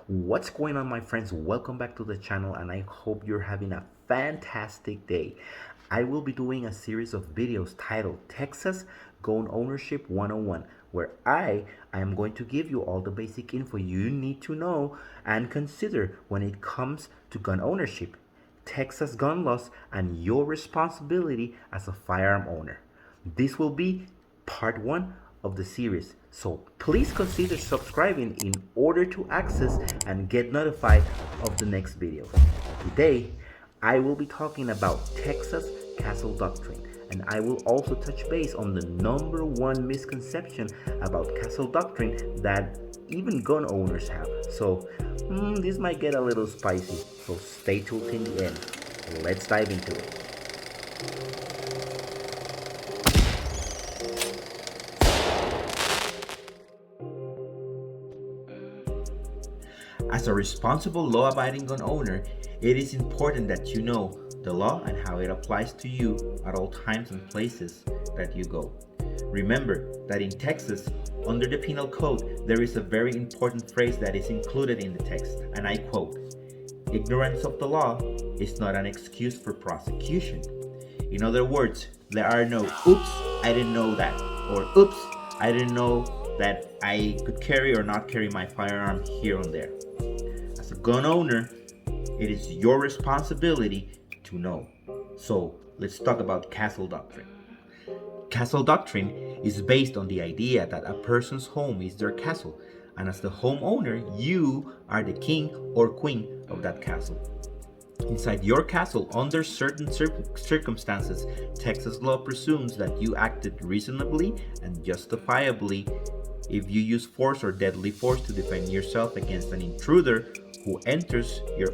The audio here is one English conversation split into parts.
What's going on, my friends? Welcome back to the channel, and I hope you're having a fantastic day. I will be doing a series of videos titled Texas Gun Ownership 101, where I am going to give you all the basic info you need to know and consider when it comes to gun ownership, Texas gun laws, and your responsibility as a firearm owner. This will be part one of the series, so please consider subscribing in order to access and get notified of the next video. Today, I will be talking about Texas Castle Doctrine, and I will also touch base on the number one misconception about Castle Doctrine that even gun owners have. So, this might get a little spicy, so stay tuned in the end. Let's dive into it. As a responsible law-abiding gun owner, it is important that you know the law and how it applies to you at all times and places that you go. Remember that in Texas, under the Penal Code, there is a very important phrase that is included in the text, and I quote, "Ignorance of the law is not an excuse for prosecution." In other words, there are no "oops, I didn't know that," or "oops, I didn't know that I could carry or not carry my firearm here and there." As a gun owner, it is your responsibility to know. So let's talk about Castle Doctrine. Castle Doctrine is based on the idea that a person's home is their castle, and as the homeowner, you are the king or queen of that castle. Inside your castle, under certain circumstances, Texas law presumes that you acted reasonably and justifiably if you use force or deadly force to defend yourself against an intruder who enters your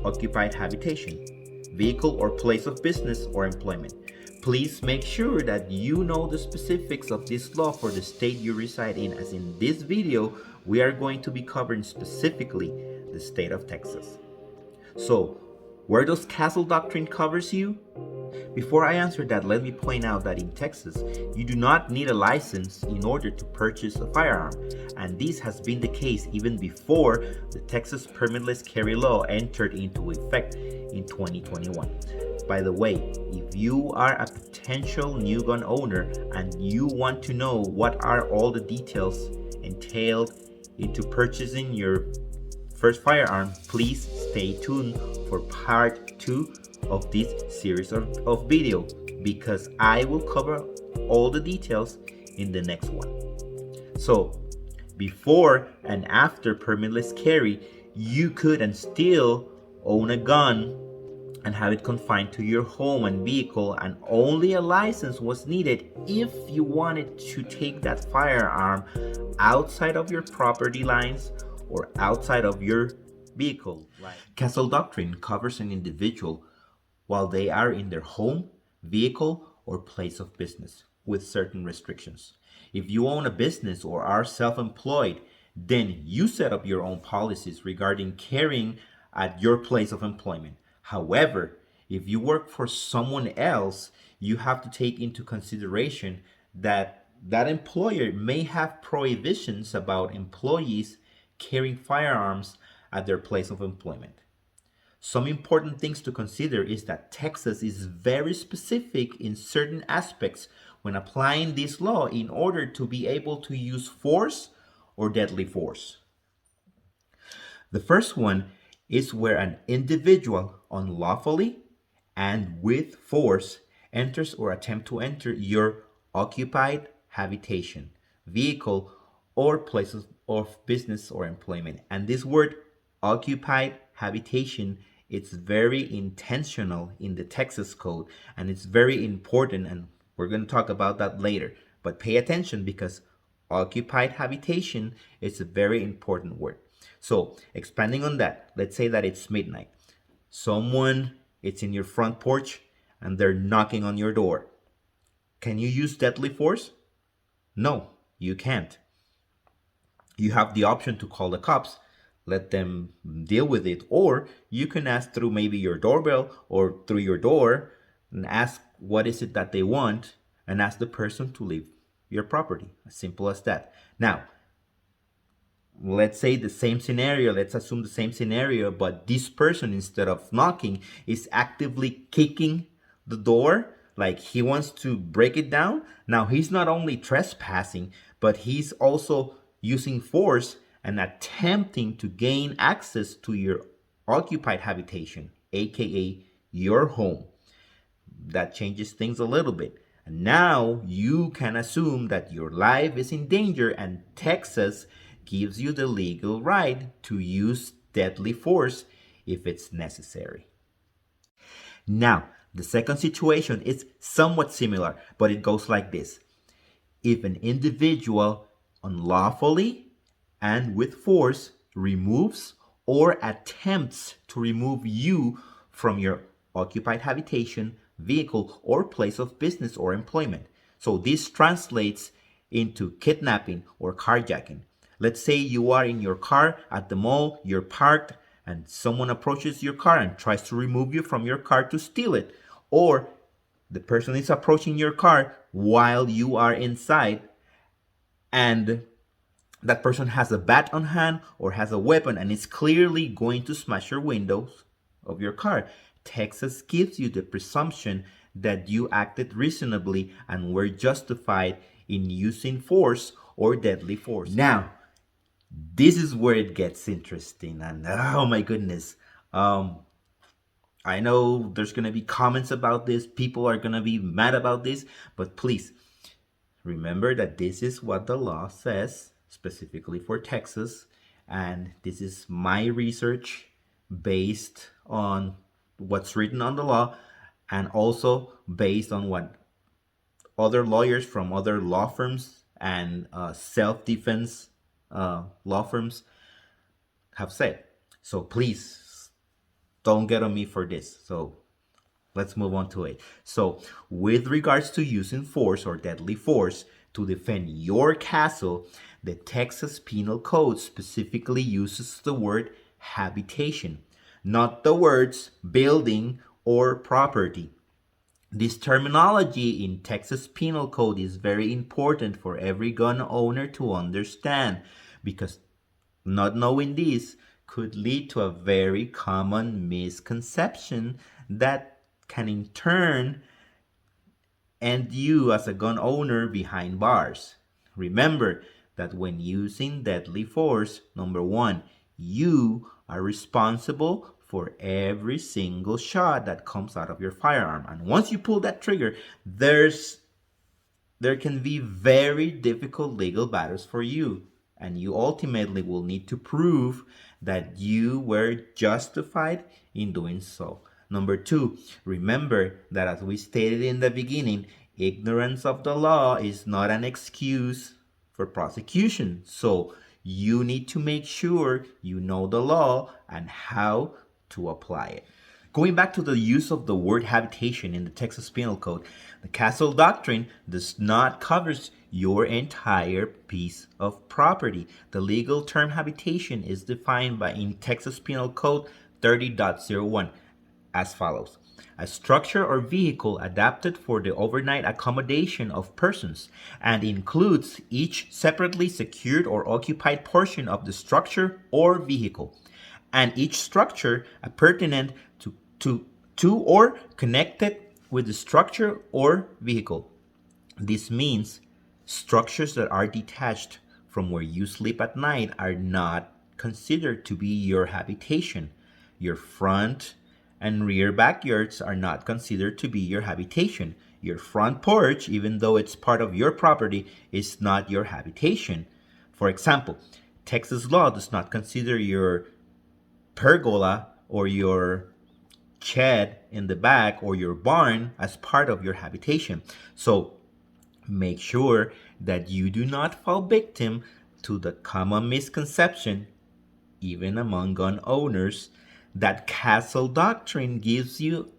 occupied habitation, vehicle, or place of business or employment. Please make sure that you know the specifics of this law for the state you reside in, as in this video, we are going to be covering specifically the state of Texas. So, where does Castle Doctrine covers you? Before I answer that, let me point out that in Texas, you do not need a license in order to purchase a firearm, and this has been the case even before the Texas permitless carry law entered into effect in 2021. By the way, if you are a potential new gun owner and you want to know what are all the details entailed into purchasing your first firearm, please stay tuned for part 2 of this series of video, because I will cover all the details in the next one. So before and after permitless carry, you could and still own a gun and have it confined to your home and vehicle, and only a license was needed if you wanted to take that firearm outside of your property lines or outside of your vehicle. Castle Doctrine covers an individual while they are in their home, vehicle, or place of business with certain restrictions. If you own a business or are self-employed, then you set up your own policies regarding carrying at your place of employment. However, if you work for someone else, you have to take into consideration that that employer may have prohibitions about employees carrying firearms at their place of employment. Some important things to consider is that Texas is very specific in certain aspects when applying this law in order to be able to use force or deadly force. The first one is where an individual unlawfully and with force enters or attempt to enter your occupied habitation, vehicle, or places of business or employment. And this word occupied habitation, it's very intentional in the Texas code, and it's very important, and we're going to talk about that later. But pay attention, because occupied habitation is a very important word. So expanding on that, let's say that it's midnight. Someone, it's in your front porch and they're knocking on your door. Can you use deadly force? No, you can't. You have the option to call the cops, let them deal with it, or you can ask through maybe your doorbell or through your door and ask what is it that they want and ask the person to leave your property. As simple as that. Now, let's say the same scenario, let's assume the same scenario, but this person, instead of knocking, is actively kicking the door, like he wants to break it down. Now he's not only trespassing, but he's also using force and attempting to gain access to your occupied habitation, aka your home. That changes things a little bit. And now you can assume that your life is in danger, and Texas gives you the legal right to use deadly force if it's necessary. Now, the second situation is somewhat similar, but it goes like this. If an individual unlawfully and with force removes or attempts to remove you from your occupied habitation, vehicle, or place of business or employment. So this translates into kidnapping or carjacking. Let's say you are in your car at the mall, you're parked, and someone approaches your car and tries to remove you from your car to steal it. Or the person is approaching your car while you are inside, and that person has a bat on hand or has a weapon and is clearly going to smash your windows of your car. Texas gives you the presumption that you acted reasonably and were justified in using force or deadly force. Now, this is where it gets interesting, and oh my goodness, I know there's gonna be comments about this, people are gonna be mad about this, but please remember that this is what the law says specifically for Texas, and this is my research based on what's written on the law, and also based on what other lawyers from other law firms and self-defense law firms have said. So please don't get on me for this. So let's move on to it. So with regards to using force or deadly force to defend your castle, the Texas Penal Code specifically uses the word habitation, not the words building or property. This terminology in Texas Penal Code is very important for every gun owner to understand, because not knowing this could lead to a very common misconception that can in turn end you as a gun owner behind bars. Remember that when using deadly force, number one, you are responsible for every single shot that comes out of your firearm. And once you pull that trigger, there can be very difficult legal battles for you. And you ultimately will need to prove that you were justified in doing so. Number two, remember that as we stated in the beginning, ignorance of the law is not an excuse for prosecution. So you need to make sure you know the law and how to apply it. Going back to the use of the word habitation in the Texas Penal Code, the Castle Doctrine does not cover your entire piece of property. The legal term habitation is defined by in Texas Penal Code 30.01 as follows: a structure or vehicle adapted for the overnight accommodation of persons, and includes each separately secured or occupied portion of the structure or vehicle, and each structure appurtenant to or connected with the structure or vehicle. This means structures that are detached from where you sleep at night are not considered to be your habitation. Your front and rear backyards are not considered to be your habitation. Your front porch, even though it's part of your property, is not your habitation. For example, Texas law does not consider your pergola or your shed in the back or your barn as part of your habitation. So make sure that you do not fall victim to the common misconception, even among gun owners, that Castle Doctrine gives you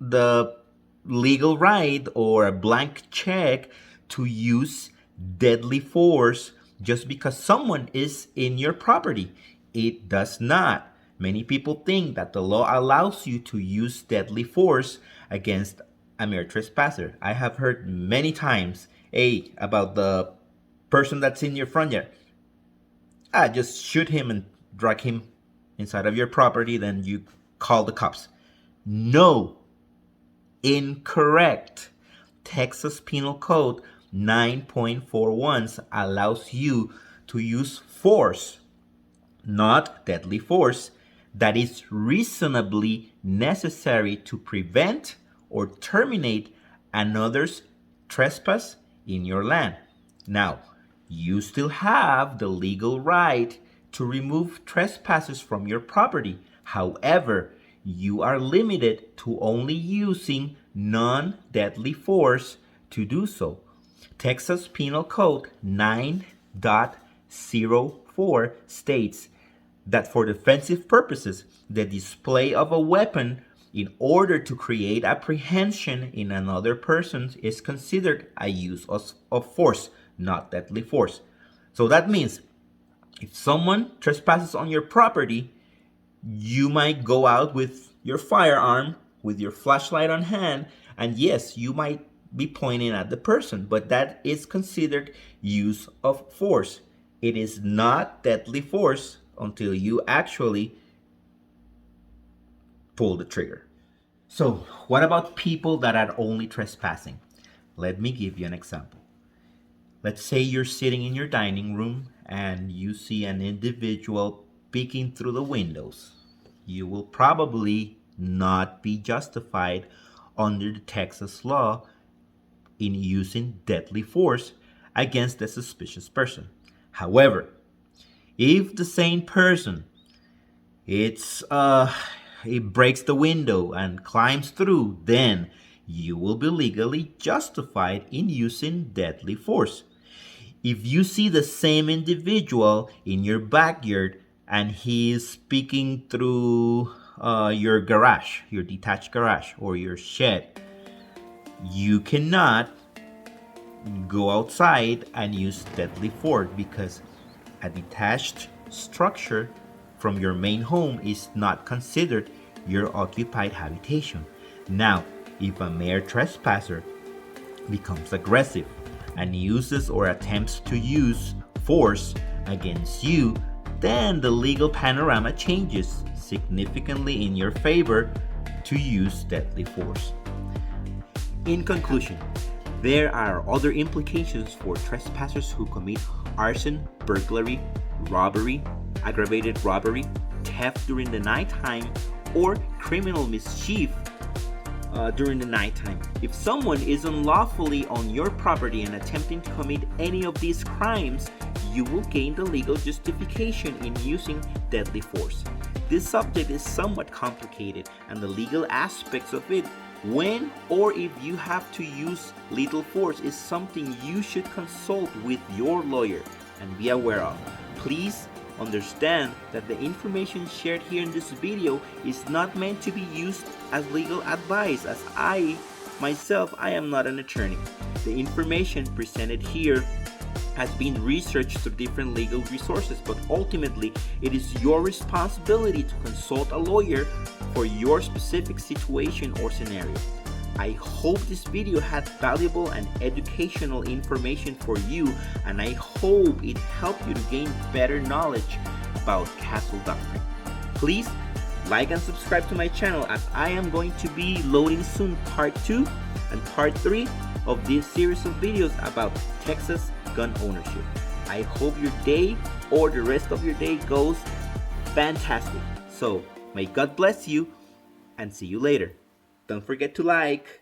the legal right or a blank check to use deadly force just because someone is in your property. It does not. Many people think that the law allows you to use deadly force against a mere trespasser. I have heard many times, hey, about the person that's in your front yard. Just shoot him and drag him inside of your property, then you call the cops. No, incorrect. Texas Penal Code 9.41 allows you to use force, not deadly force, that is reasonably necessary to prevent or terminate another's trespass in your land. Now, you still have the legal right to remove trespassers from your property. However, you are limited to only using non-deadly force to do so. Texas Penal Code 9.04 states that for defensive purposes, the display of a weapon in order to create apprehension in another person is considered a use of force, not deadly force. So that means if someone trespasses on your property, you might go out with your firearm, with your flashlight on hand, and yes, you might be pointing at the person, but that is considered use of force. It is not deadly force until you actually pull the trigger. So, what about people that are only trespassing? Let me give you an example. Let's say you're sitting in your dining room and you see an individual peeking through the windows. You will probably not be justified under the Texas law in using deadly force against a suspicious person. However, if the same person it breaks the window and climbs through, then you will be legally justified in using deadly force. If you see the same individual in your backyard and he is peeking through your garage, your detached garage or your shed, you cannot go outside and use deadly force because a detached structure from your main home is not considered your occupied habitation. Now, if a mere trespasser becomes aggressive and uses or attempts to use force against you, then the legal panorama changes significantly in your favor to use deadly force. In conclusion, there are other implications for trespassers who commit arson, burglary, robbery, aggravated robbery, theft during the nighttime, or criminal mischief during the nighttime. If someone is unlawfully on your property and attempting to commit any of these crimes, you will gain the legal justification in using deadly force. This subject is somewhat complicated, and the legal aspects of it, when or if you have to use lethal force, is something you should consult with your lawyer and be aware of. Please understand that the information shared here in this video is not meant to be used as legal advice, as I am not an attorney. The information presented here has been researched through different legal resources, but ultimately it is your responsibility to consult a lawyer for your specific situation or scenario. I hope this video had valuable and educational information for you, and I hope it helped you to gain better knowledge about Castle Doctrine. Please like and subscribe to my channel, as I am going to be loading soon part 2 and part 3 of this series of videos about Texas gun ownership. I hope your day or the rest of your day goes fantastic. So may God bless you, and see you later. Don't forget to like.